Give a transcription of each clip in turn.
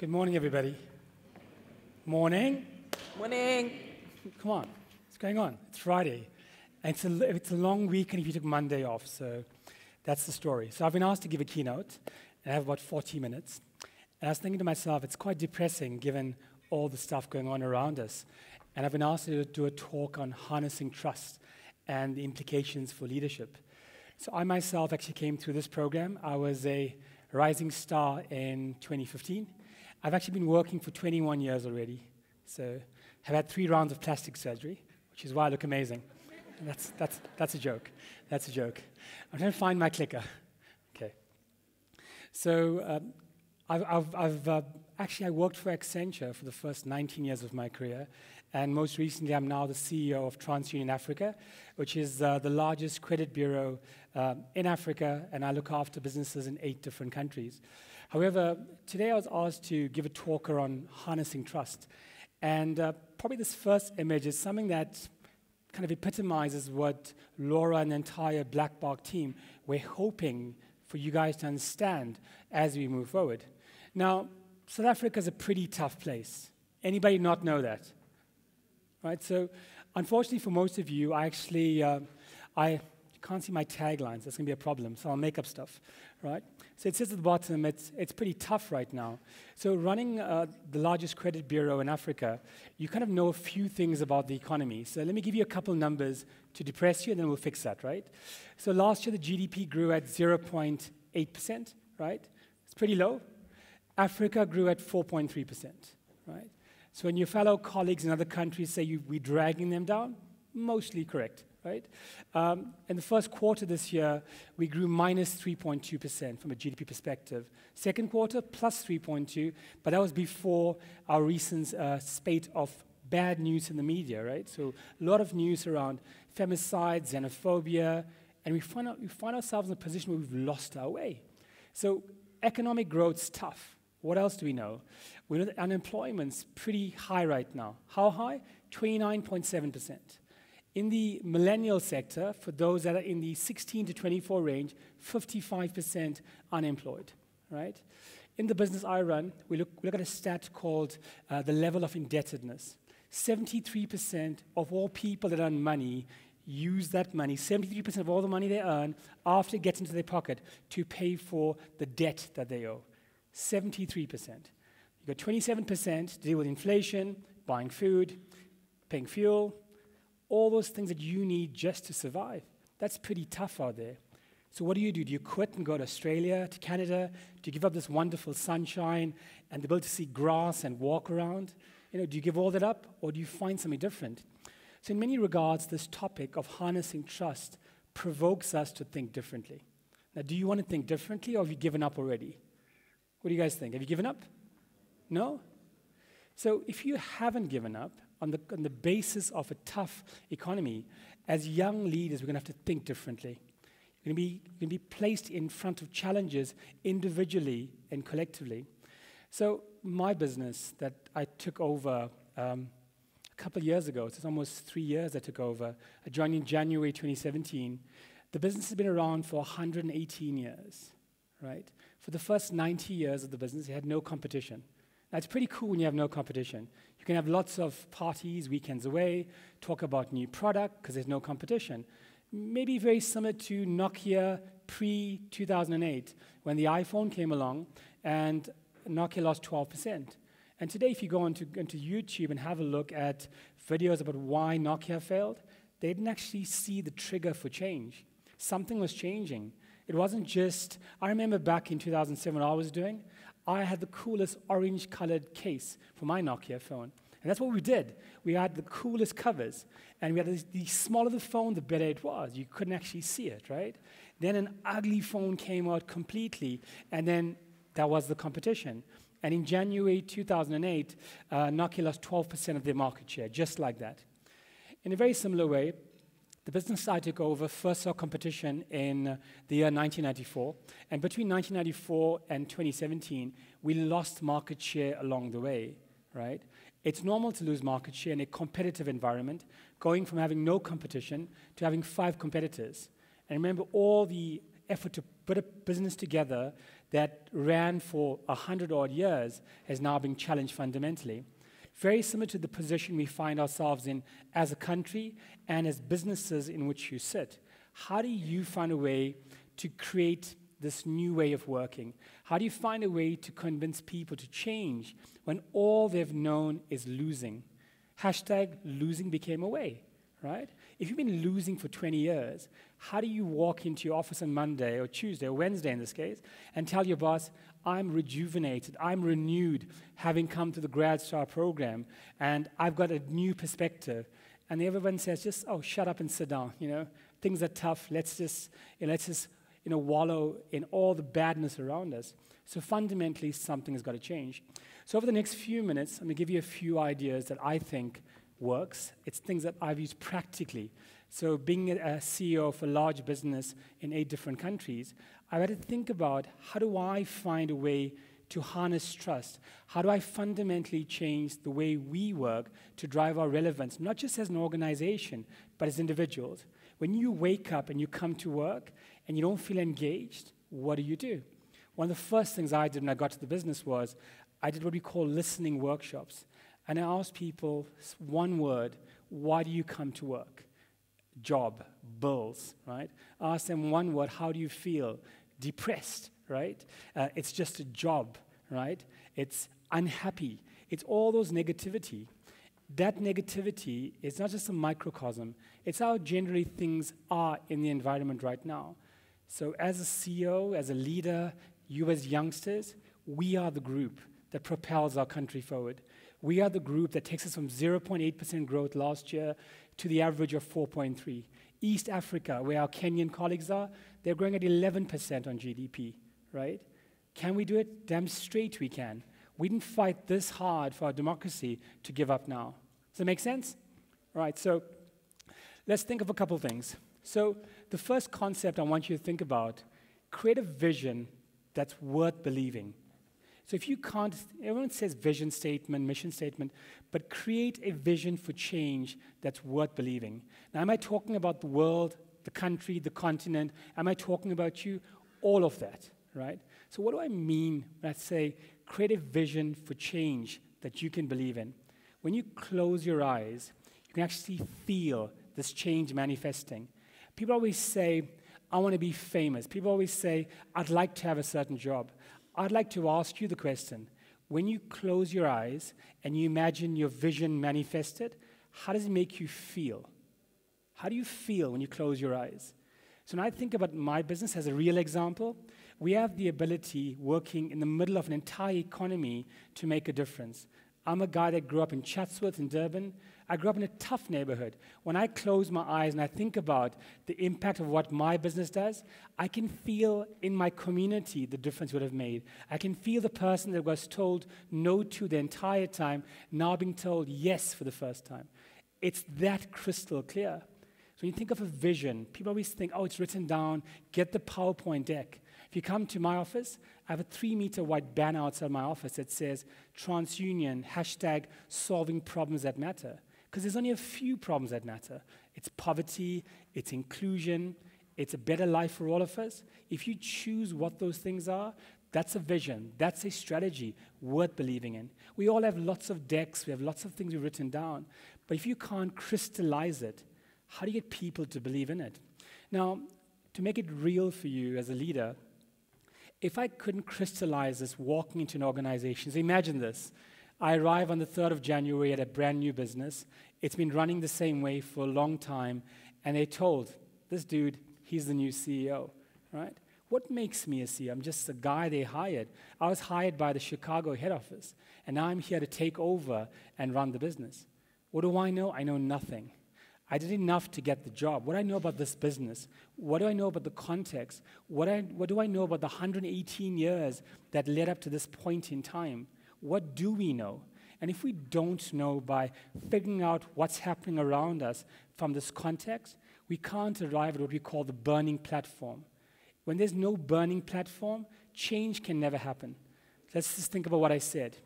Good morning, everybody. Morning. Morning. Come on. What's going on? It's Friday. And it's a long week, and if you took Monday off, so that's the story. So I've been asked to give a keynote, and I have about 40 minutes. And I was thinking to myself, it's quite depressing given all the stuff going on around us. And I've been asked to do a talk on harnessing trust and the implications for leadership. So I myself actually came through this program. I was a rising star in 2015. I've actually been working for 21 years already. So I've had 3 rounds of plastic surgery, which is why I look amazing. And that's a joke. That's a joke. I'm trying to find my clicker. Okay. So I worked for Accenture for the first 19 years of my career, and most recently I'm now the CEO of TransUnion Africa, which is the largest credit bureau in Africa, and I look after businesses in 8 different countries. However, today I was asked to give a talk on harnessing trust, and probably this first image is something that kind of epitomizes what Laura and the entire Black Bark team were hoping for you guys to understand as we move forward. Now, South Africa is a pretty tough place. Anybody not know that? Right? So, unfortunately for most of you, you can't see my taglines. That's going to be a problem, so I'll make up stuff, right? So it says at the bottom, it's pretty tough right now. So running the largest credit bureau in Africa, you kind of know a few things about the economy. So let me give you a couple numbers to depress you, and then we'll fix that, right? So last year, the GDP grew at 0.8%, right? It's pretty low. Africa grew at 4.3%, right? So when your fellow colleagues in other countries say we're dragging them down, mostly correct, right? In the first quarter this year, we grew minus 3.2% from a GDP perspective. Second quarter, plus 3.2%, but that was before our recent spate of bad news in the media, right? So a lot of news around femicide, xenophobia, and we find ourselves in a position where we've lost our way. So economic growth's tough. What else do we know? We know that unemployment's pretty high right now. How high? 29.7%. In the millennial sector, for those that are in the 16 to 24 range, 55% unemployed, right? In the business I run, we look at a stat called the level of indebtedness. 73% of all people that earn money use that money, 73% of all the money they earn, after it gets into their pocket, to pay for the debt that they owe. 73%. You've got 27% to deal with inflation, buying food, paying fuel, all those things that you need just to survive. That's pretty tough out there. So what do? Do you quit and go to Australia, to Canada? Do you give up this wonderful sunshine and the ability to see grass and walk around? Do you give all that up, or do you find something different? So in many regards, this topic of harnessing trust provokes us to think differently. Now, do you want to think differently, or have you given up already? What do you guys think? Have you given up? No? So if you haven't given up on the basis of a tough economy, as young leaders, we're going to have to think differently. You're going to be placed in front of challenges individually and collectively. So my business that I took over a couple of years ago, so it's almost 3 years I took over. I joined in January 2017. The business has been around for 118 years, right? For the first 90 years of the business, it had no competition. Now, it's pretty cool when you have no competition. You can have lots of parties, weekends away, talk about new product, because there's no competition. Maybe very similar to Nokia pre-2008, when the iPhone came along, and Nokia lost 12%. And today, if you go into YouTube and have a look at videos about why Nokia failed, they didn't actually see the trigger for change. Something was changing. It wasn't just, I remember back in 2007 what I was doing, I had the coolest orange-colored case for my Nokia phone. And that's what we did. We had the coolest covers. And we had the smaller the phone, the better it was. You couldn't actually see it, right? Then an ugly phone came out completely, and then that was the competition. And in January 2008, Nokia lost 12% of their market share, just like that. In a very similar way, the business I took over first saw competition in the year 1994, and between 1994 and 2017, we lost market share along the way, right? It's normal to lose market share in a competitive environment, going from having no competition to having 5 competitors. And remember all the effort to put a business together that ran for 100-odd years has now been challenged fundamentally. Very similar to the position we find ourselves in as a country and as businesses in which you sit. How do you find a way to create this new way of working? How do you find a way to convince people to change when all they've known is losing? Hashtag losing became a way, right? If you've been losing for 20 years, how do you walk into your office on Monday or Tuesday or Wednesday in this case and tell your boss, I'm rejuvenated, I'm renewed, having come to the Grad Star program, and I've got a new perspective. And everyone says, just, oh, shut up and sit down, Things are tough, let's just wallow in all the badness around us. So fundamentally, something has got to change. So over the next few minutes, I'm going to give you a few ideas that I think works. It's things that I've used practically. So being a CEO of a large business in 8 different countries, I've had to think about how do I find a way to harness trust? How do I fundamentally change the way we work to drive our relevance, not just as an organization, but as individuals? When you wake up and you come to work and you don't feel engaged, what do? One of the first things I did when I got to the business was I did what we call listening workshops. And I asked people one word, why do you come to work? Job, bills, right? I asked them one word, how do you feel? Depressed, right? It's just a job, right? It's unhappy. It's all those negativity. That negativity is not just a microcosm. It's how generally things are in the environment right now. So as a CEO, as a leader, you as youngsters, we are the group that propels our country forward. We are the group that takes us from 0.8% growth last year to the average of 4.3. East Africa, where our Kenyan colleagues are, they're growing at 11% on GDP, right? Can we do it? Damn straight we can. We didn't fight this hard for our democracy to give up now. Does that make sense? All right, so let's think of a couple things. So the first concept I want you to think about, create a vision that's worth believing. So if you can't, everyone says vision statement, mission statement, but create a vision for change that's worth believing. Now, am I talking about the world, the country, the continent? Am I talking about you? All of that, right? So what do I mean when I say create a vision for change that you can believe in? When you close your eyes, you can actually feel this change manifesting. People always say, I want to be famous. People always say, I'd like to have a certain job. I'd like to ask you the question, when you close your eyes and you imagine your vision manifested, how does it make you feel? How do you feel when you close your eyes? So when I think about my business as a real example, we have the ability, working in the middle of an entire economy, to make a difference. I'm a guy that grew up in Chatsworth in Durban. I grew up in a tough neighborhood. When I close my eyes and I think about the impact of what my business does, I can feel in my community the difference it would have made. I can feel the person that was told no to the entire time now being told yes for the first time. It's that crystal clear. So when you think of a vision, people always think, oh, it's written down, get the PowerPoint deck. If you come to my office, I have a 3-meter wide banner outside my office that says TransUnion, hashtag solving problems that matter. Because there's only a few problems that matter. It's poverty, it's inclusion, it's a better life for all of us. If you choose what those things are, that's a vision, that's a strategy worth believing in. We all have lots of decks, we have lots of things we've written down. But if you can't crystallize it, how do you get people to believe in it? Now, to make it real for you as a leader, if I couldn't crystallize this walking into an organization, so imagine this. I arrive on the 3rd of January at a brand new business. It's been running the same way for a long time, and they told, this dude, he's the new CEO, right? What makes me a CEO? I'm just a guy they hired. I was hired by the Chicago head office, and now I'm here to take over and run the business. What do I know? I know nothing. I did enough to get the job. What do I know about this business? What do I know about the context? What do I know about the 118 years that led up to this point in time? What do we know? And if we don't know by figuring out what's happening around us from this context, we can't arrive at what we call the burning platform. When there's no burning platform, change can never happen. Let's just think about what I said.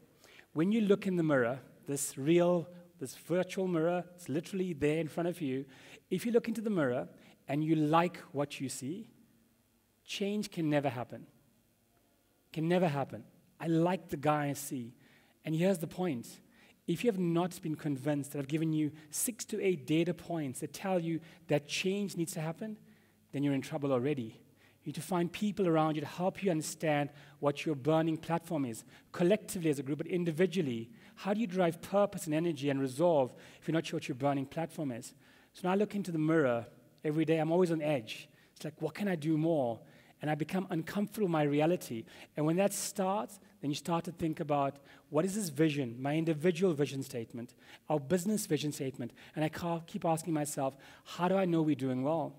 When you look in the mirror, this virtual mirror, it's literally there in front of you. If you look into the mirror and you like what you see, change can never happen. Can never happen. I like the guy I see. And here's the point. If you have not been convinced that I've given you 6 to 8 data points that tell you that change needs to happen, then you're in trouble already. You need to find people around you to help you understand what your burning platform is, collectively as a group, but individually. How do you drive purpose and energy and resolve if you're not sure what your burning platform is? So when I look into the mirror every day, I'm always on edge. It's like, what can I do more? And I become uncomfortable with my reality. And when that starts, then you start to think about, what is this vision, my individual vision statement, our business vision statement? And I keep asking myself, how do I know we're doing well?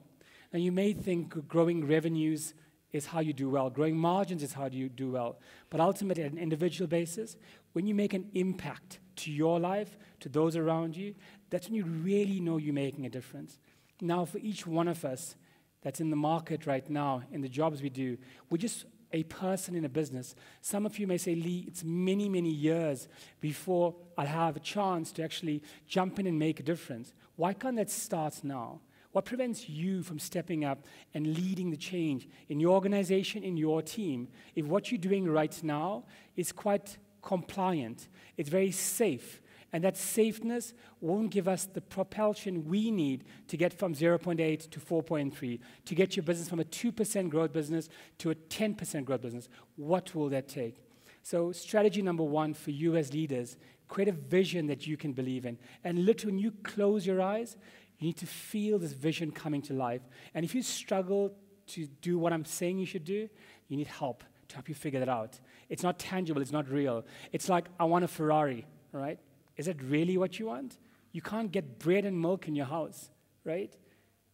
Now, you may think growing revenues is how you do well. Growing margins is how you do well. But ultimately, at an individual basis, when you make an impact to your life, to those around you, that's when you really know you're making a difference. Now, for each one of us that's in the market right now, in the jobs we do, we're just a person in a business. Some of you may say, Lee, it's many, many years before I'll have a chance to actually jump in and make a difference. Why can't that start now? What prevents you from stepping up and leading the change in your organization, in your team, if what you're doing right now is quite compliant, it's very safe, and that safeness won't give us the propulsion we need to get from 0.8 to 4.3, to get your business from a 2% growth business to a 10% growth business? What will that take? So strategy number 1 for you as leaders, create a vision that you can believe in. And literally, when you close your eyes, you need to feel this vision coming to life. And if you struggle to do what I'm saying you should do, you need help to help you figure that out. It's not tangible. It's not real. It's like, I want a Ferrari, all right? Is that really what you want? You can't get bread and milk in your house, right?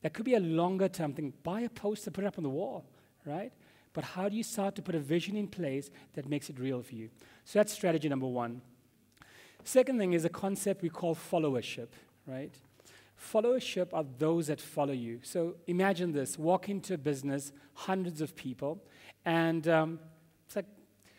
That could be a longer-term thing. Buy a poster, put it up on the wall, right? But how do you start to put a vision in place that makes it real for you? So that's strategy number 1. Second thing is a concept we call followership, right? Followership are those that follow you. So imagine this. Walk into a business, hundreds of people, and it's like,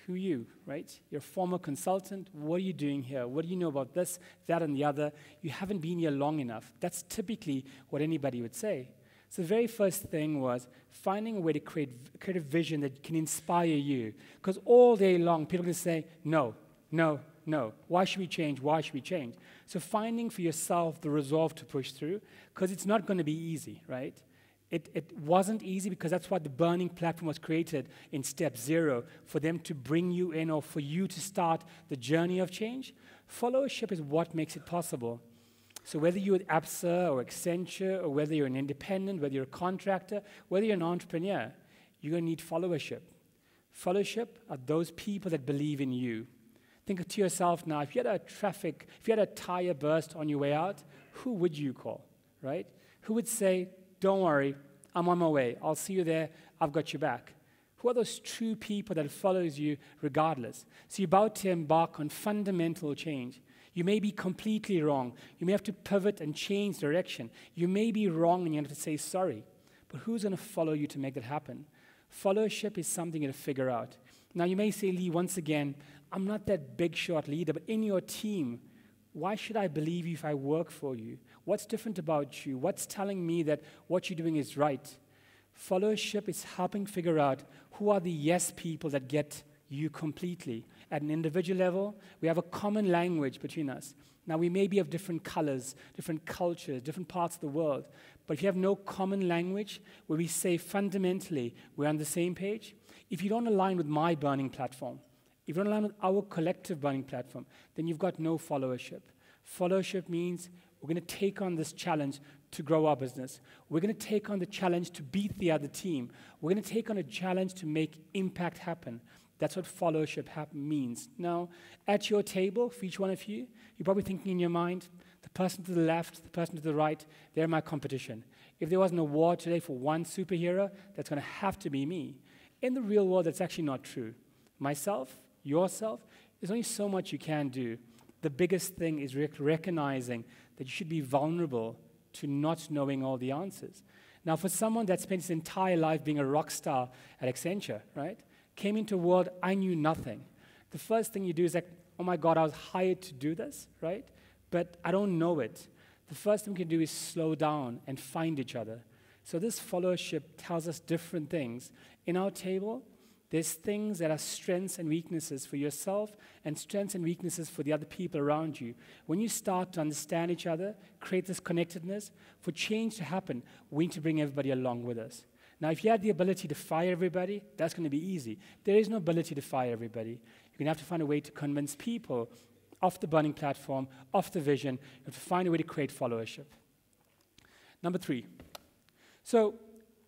who are you, right? You're a former consultant. What are you doing here? What do you know about this, that, and the other? You haven't been here long enough. That's typically what anybody would say. So the very first thing was finding a way to create a vision that can inspire you. Because all day long, people can say, no, no, no. Why should we change? Why should we change? So finding for yourself the resolve to push through, because it's not going to be easy, right? It wasn't easy because that's why the burning platform was created in step 0, for them to bring you in or for you to start the journey of change. Followership is what makes it possible. So whether you're at ABSA or Accenture, or whether you're an independent, whether you're a contractor, whether you're an entrepreneur, you're going to need followership. Followership are those people that believe in you. Think to yourself now, if you had a tire burst on your way out, who would you call, right? Who would say, don't worry, I'm on my way. I'll see you there. I've got your back. Who are those true people that follows you regardless? So you're about to embark on fundamental change. You may be completely wrong. You may have to pivot and change direction. You may be wrong and you have to say sorry. But who's going to follow you to make that happen? Followership is something you have to figure out. Now you may say, Lee, once again, I'm not that big shot leader, but in your team, why should I believe you if I work for you? What's different about you? What's telling me that what you're doing is right? Followership is helping figure out who are the yes people that get you completely. At an individual level, we have a common language between us. Now, we may be of different colors, different cultures, different parts of the world, but if you have no common language where we say fundamentally we're on the same page, if you don't align with my burning platform, if you don't align with our collective burning platform, then you've got no followership. Followership means we're going to take on this challenge to grow our business. We're going to take on the challenge to beat the other team. We're going to take on a challenge to make impact happen. That's what followership means. Now, at your table, for each one of you, you're probably thinking in your mind, the person to the left, the person to the right, they're my competition. If there was an award today for one superhero, that's going to have to be me. In the real world, that's actually not true. Myself, yourself, there's only so much you can do. The biggest thing is recognizing that you should be vulnerable to not knowing all the answers. Now, for someone that spent his entire life being a rock star at Accenture, right, came into a world I knew nothing. The first thing you do is like, oh my God, I was hired to do this, right? But I don't know it. The first thing we can do is slow down and find each other. So this followership tells us different things. In our table, There's things that are strengths and weaknesses for yourself and strengths and weaknesses for the other people around you. When you start to understand each other, create this connectedness, for change to happen, we need to bring everybody along with us. Now, if you have the ability to fire everybody, that's going to be easy. There is no ability to fire everybody. You're going to have to find a way to convince people off the burning platform, off the vision. You have to find a way to create followership. Number 3. So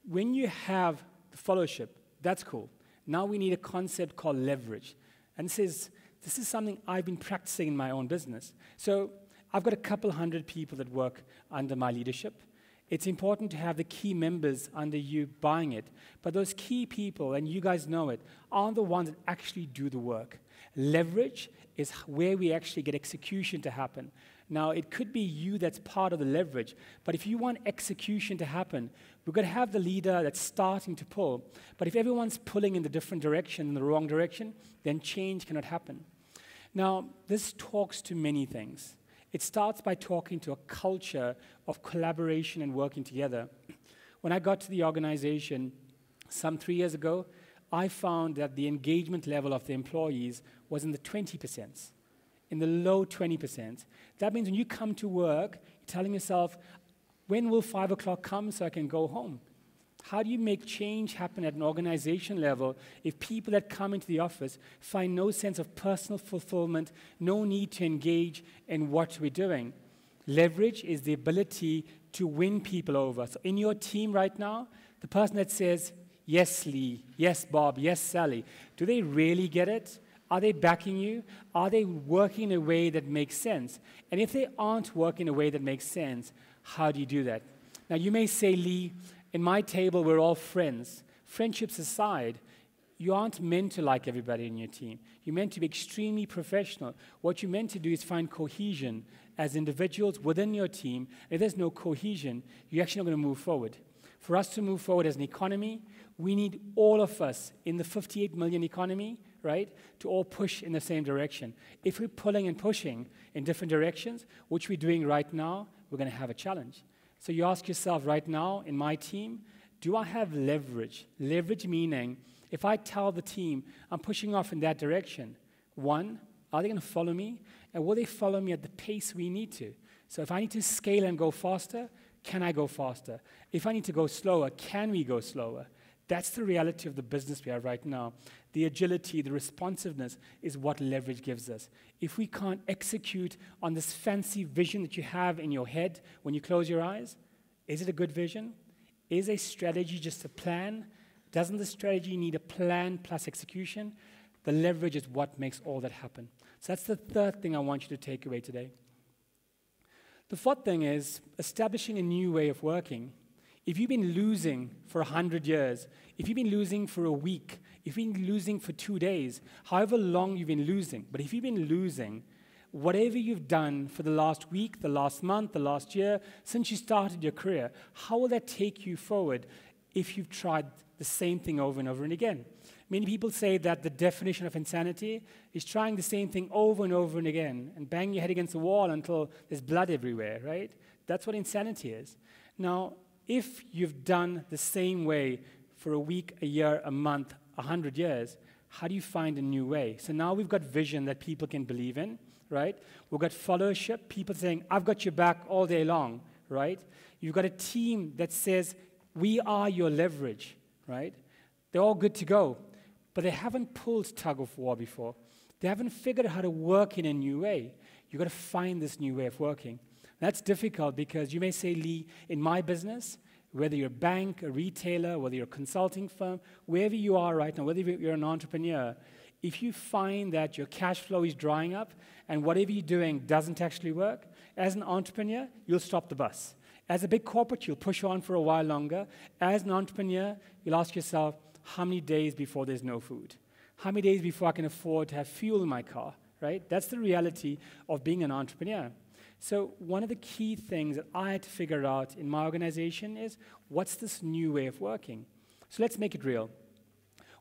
when you have the followership, that's cool. Now we need a concept called leverage. And this is something I've been practicing in my own business. So I've got a couple hundred people that work under my leadership. It's important to have the key members under you buying it. But those key people, and you guys know it, aren't the ones that actually do the work. Leverage is where we actually get execution to happen. Now, it could be you that's part of the leverage, but if you want execution to happen, we've got to have the leader that's starting to pull. But if everyone's pulling in the different direction, in the wrong direction, then change cannot happen. Now, this talks to many things. It starts by talking to a culture of collaboration and working together. When I got to the organization some 3 years ago, I found that the engagement level of the employees was in the 20%, in the low 20%. That means when you come to work, you're telling yourself, when will 5 o'clock come so I can go home? How do you make change happen at an organization level if people that come into the office find no sense of personal fulfillment, no need to engage in what we're doing? Leverage is the ability to win people over. So in your team right now, the person that says, yes, Lee, yes, Bob, yes, Sally, do they really get it? Are they backing you? Are they working in a way that makes sense? And if they aren't working in a way that makes sense, how do you do that? Now, you may say, Lee, in my table, we're all friends. Friendships aside, you aren't meant to like everybody in your team. You're meant to be extremely professional. What you're meant to do is find cohesion as individuals within your team. If there's no cohesion, you're actually not going to move forward. For us to move forward as an economy, we need all of us in the 58 million economy, right, to all push in the same direction. If we're pulling and pushing in different directions, which we're doing right now, we're going to have a challenge. So you ask yourself right now, in my team, do I have leverage? Leverage meaning, if I tell the team I'm pushing off in that direction, one, are they going to follow me? And will they follow me at the pace we need to? So if I need to scale and go faster, can I go faster? If I need to go slower, can we go slower? That's the reality of the business we have right now. The agility, the responsiveness is what leverage gives us. If we can't execute on this fancy vision that you have in your head when you close your eyes, is it a good vision? Is a strategy just a plan? Doesn't the strategy need a plan plus execution? The leverage is what makes all that happen. So that's the third thing I want you to take away today. The fourth thing is establishing a new way of working. If you've been losing for 100 years, if you've been losing for a week, if you've been losing for 2 days, however long you've been losing, but if you've been losing, whatever you've done for the last week, the last month, the last year, since you started your career, how will that take you forward if you've tried the same thing over and over and again? Many people say that the definition of insanity is trying the same thing over and over and again and banging your head against the wall until there's blood everywhere, right? That's what insanity is. Now, if you've done the same way for a week, a year, a month, 100 years, how do you find a new way? So now we've got vision that people can believe in, right? We've got followership, people saying, I've got your back all day long, right? You've got a team that says, we are your leverage, right? They're all good to go, but they haven't pulled tug of war before. They haven't figured out how to work in a new way. You've got to find this new way of working. That's difficult because you may say, Lee, in my business, whether you're a bank, a retailer, whether you're a consulting firm, wherever you are right now, whether you're an entrepreneur, if you find that your cash flow is drying up and whatever you're doing doesn't actually work, as an entrepreneur, you'll stop the bus. As a big corporate, you'll push on for a while longer. As an entrepreneur, you'll ask yourself, how many days before there's no food? How many days before I can afford to have fuel in my car, right? That's the reality of being an entrepreneur. So one of the key things that I had to figure out in my organization is, what's this new way of working? So let's make it real.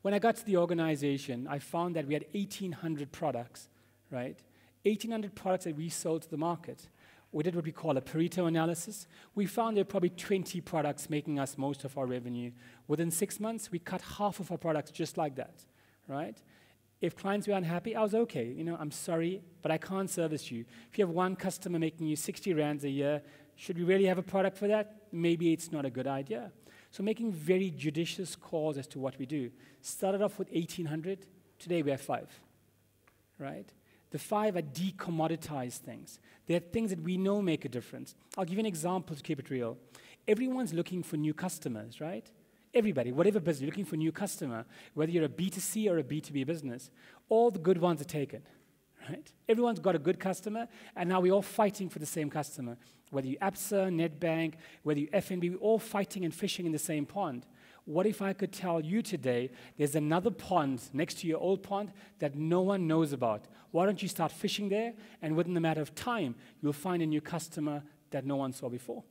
When I got to the organization, I found that we had 1,800 products, right? 1,800 products that we sold to the market. We did what we call a Pareto analysis. We found there were probably 20 products making us most of our revenue. Within 6 months, we cut half of our products just like that. right? If clients were unhappy, I was okay. I'm sorry, but I can't service you. If you have one customer making you 60 rands a year, should we really have a product for that? Maybe it's not a good idea. So making very judicious calls as to what we do. Started off with 1,800. Today we have 5, right? The 5 are decommoditized things. They're things that we know make a difference. I'll give you an example to keep it real. Everyone's looking for new customers, right? Everybody, whatever business, you're looking for a new customer, whether you're a B2C or a B2B business. All the good ones are taken, right? Everyone's got a good customer, and now we're all fighting for the same customer. Whether you're ABSA, NetBank, whether you're FNB, we're all fighting and fishing in the same pond. What if I could tell you today there's another pond next to your old pond that no one knows about? Why don't you start fishing there, and within a matter of time, you'll find a new customer that no one saw before.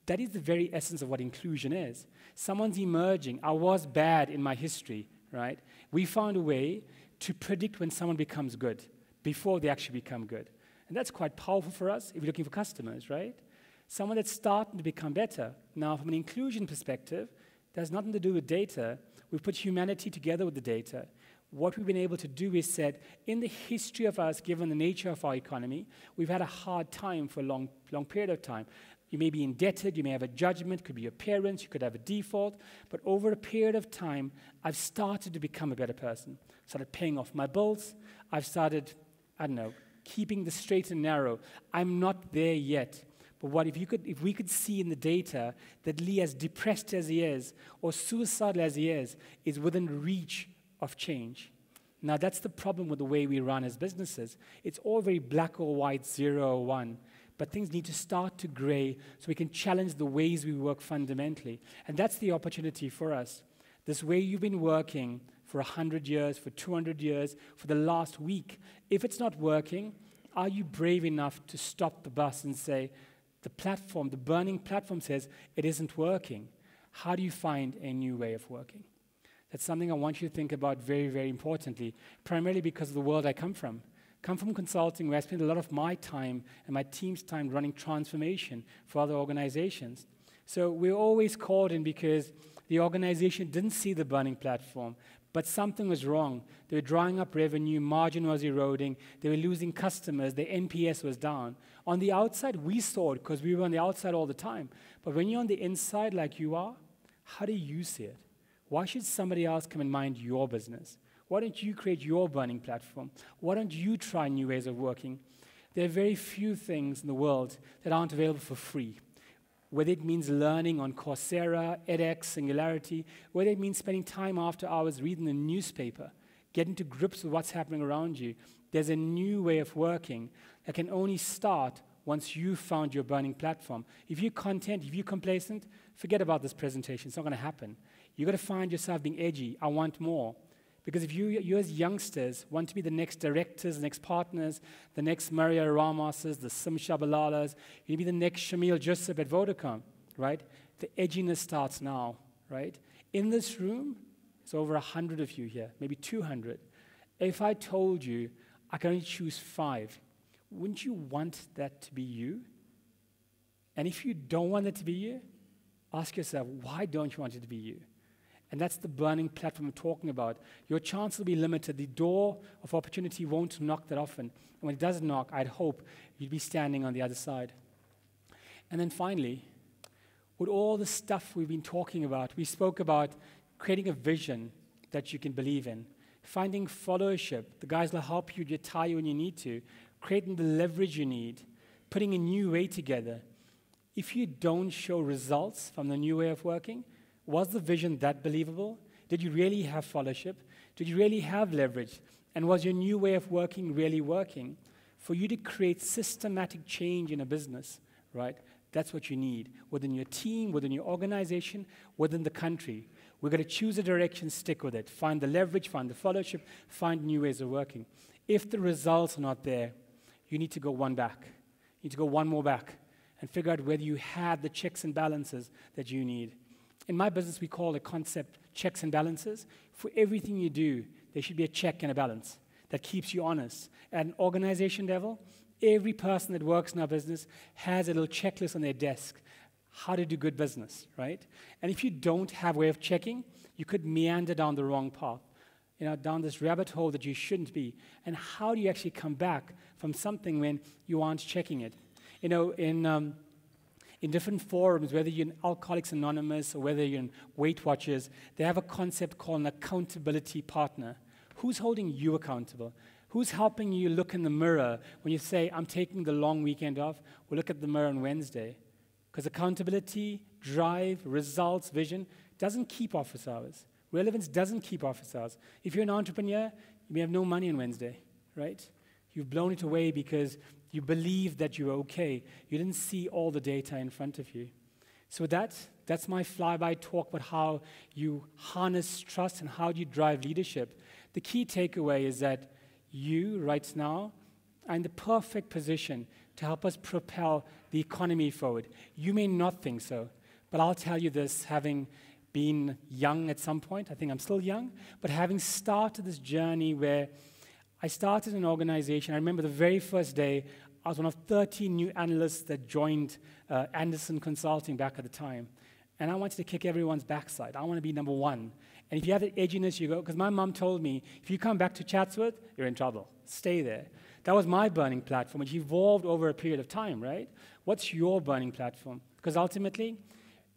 That is the very essence of what inclusion is. Someone's emerging. I was bad in my history, right? We found a way to predict when someone becomes good before they actually become good. And that's quite powerful for us if you're looking for customers, right? Someone that's starting to become better. Now, from an inclusion perspective, that has nothing to do with data. We've put humanity together with the data. What we've been able to do is said, in the history of us, given the nature of our economy, we've had a hard time for a long period of time. You may be indebted, you may have a judgment, could be your parents, you could have a default, but over a period of time, I've started to become a better person. Started paying off my bills, I've started, keeping the straight and narrow. I'm not there yet. But what if we could see in the data that Lee, as depressed as he is, or suicidal as he is within reach of change. Now that's the problem with the way we run as businesses. It's all very black or white, 0 or 1. But things need to start to gray so we can challenge the ways we work fundamentally. And that's the opportunity for us. This way you've been working for 100 years, for 200 years, for the last week. If it's not working, are you brave enough to stop the bus and say, the burning platform says it isn't working. How do you find a new way of working? That's something I want you to think about very, very importantly, primarily because of the world I come from. Come from consulting, where I spend a lot of my time and my team's time running transformation for other organizations. So we're always called in because the organization didn't see the burning platform, but something was wrong. They were drying up revenue, margin was eroding, they were losing customers, their NPS was down. On the outside, we saw it because we were on the outside all the time. But when you're on the inside like you are, how do you see it? Why should somebody else come and mind your business? Why don't you create your burning platform? Why don't you try new ways of working? There are very few things in the world that aren't available for free. Whether it means learning on Coursera, edX, Singularity, whether it means spending time after hours reading the newspaper, getting to grips with what's happening around you, there's a new way of working that can only start once you've found your burning platform. If you're content, if you're complacent, forget about this presentation. It's not going to happen. You've got to find yourself being edgy. I want more. Because if you as youngsters want to be the next directors, the next partners, the next Maria Ramoses, the Sim Shabalalas, you'll be the next Shamil Joseph at Vodacom, right? The edginess starts now, right? In this room, it's over 100 of you here, maybe 200. If I told you I can only choose 5, wouldn't you want that to be you? And if you don't want it to be you, ask yourself, why don't you want it to be you? And that's the burning platform I'm talking about. Your chance will be limited. The door of opportunity won't knock that often. And when it does knock, I'd hope you'd be standing on the other side. And then finally, with all the stuff we've been talking about, we spoke about creating a vision that you can believe in, finding followership. The guys will help you retire you when you need to, creating the leverage you need, putting a new way together. If you don't show results from the new way of working, was the vision that believable? Did you really have followership? Did you really have leverage? And was your new way of working really working? For you to create systematic change in a business, right? That's what you need within your team, within your organization, within the country. We're going to choose a direction, stick with it. Find the leverage, find the followership, find new ways of working. If the results are not there, you need to go one back. You need to go one more back and figure out whether you have the checks and balances that you need. In my business, we call the concept checks and balances. For everything you do, there should be a check and a balance that keeps you honest. At an organization level, every person that works in our business has a little checklist on their desk, how to do good business, right? And if you don't have a way of checking, you could meander down the wrong path. down this rabbit hole that you shouldn't be? And how do you actually come back from something when you aren't checking it? In different forums, whether you're in Alcoholics Anonymous or whether you're in Weight Watchers, they have a concept called an accountability partner. Who's holding you accountable? Who's helping you look in the mirror when you say, I'm taking the long weekend off? We'll look at the mirror on Wednesday. Because accountability, drive, results, vision doesn't keep office hours. Relevance doesn't keep office hours. If you're an entrepreneur, you may have no money on Wednesday, right? You've blown it away because you believe that you're okay. You didn't see all the data in front of you. So that's my flyby talk about how you harness trust and how you drive leadership. The key takeaway is that you, right now, are in the perfect position to help us propel the economy forward. You may not think so, but I'll tell you this, having been young at some point, I think I'm still young, but having started this journey where I started an organization. I remember the very first day, I was one of 13 new analysts that joined Anderson Consulting back at the time. And I wanted to kick everyone's backside. I want to be number one. And if you have the edginess, you go, because my mom told me, if you come back to Chatsworth, you're in trouble. Stay there. That was my burning platform, which evolved over a period of time, right? What's your burning platform? Because ultimately,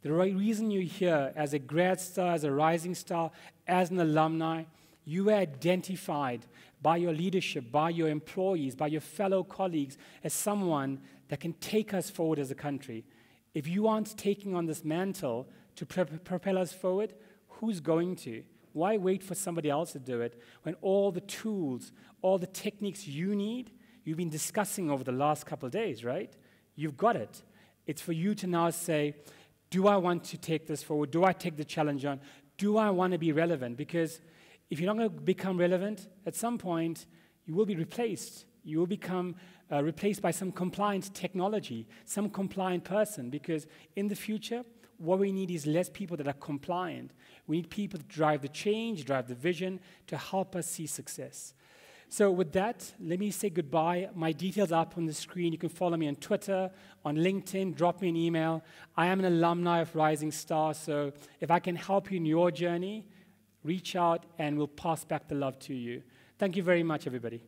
the right reason you're here as a grad star, as a rising star, as an alumni, you were identified by your leadership, by your employees, by your fellow colleagues as someone that can take us forward as a country. If you aren't taking on this mantle to propel us forward, who's going to? Why wait for somebody else to do it when all the tools, all the techniques you need, you've been discussing over the last couple of days, right? You've got it. It's for you to now say, do I want to take this forward? Do I take the challenge on? Do I want to be relevant? Because if you're not going to become relevant, at some point, you will be replaced. You will become replaced by some compliant technology, some compliant person, because in the future, what we need is less people that are compliant. We need people to drive the change, drive the vision, to help us see success. So with that, let me say goodbye. My details are up on the screen. You can follow me on Twitter, on LinkedIn, drop me an email. I am an alumni of Rising Star, so if I can help you in your journey, reach out and we'll pass back the love to you. Thank you very much, everybody.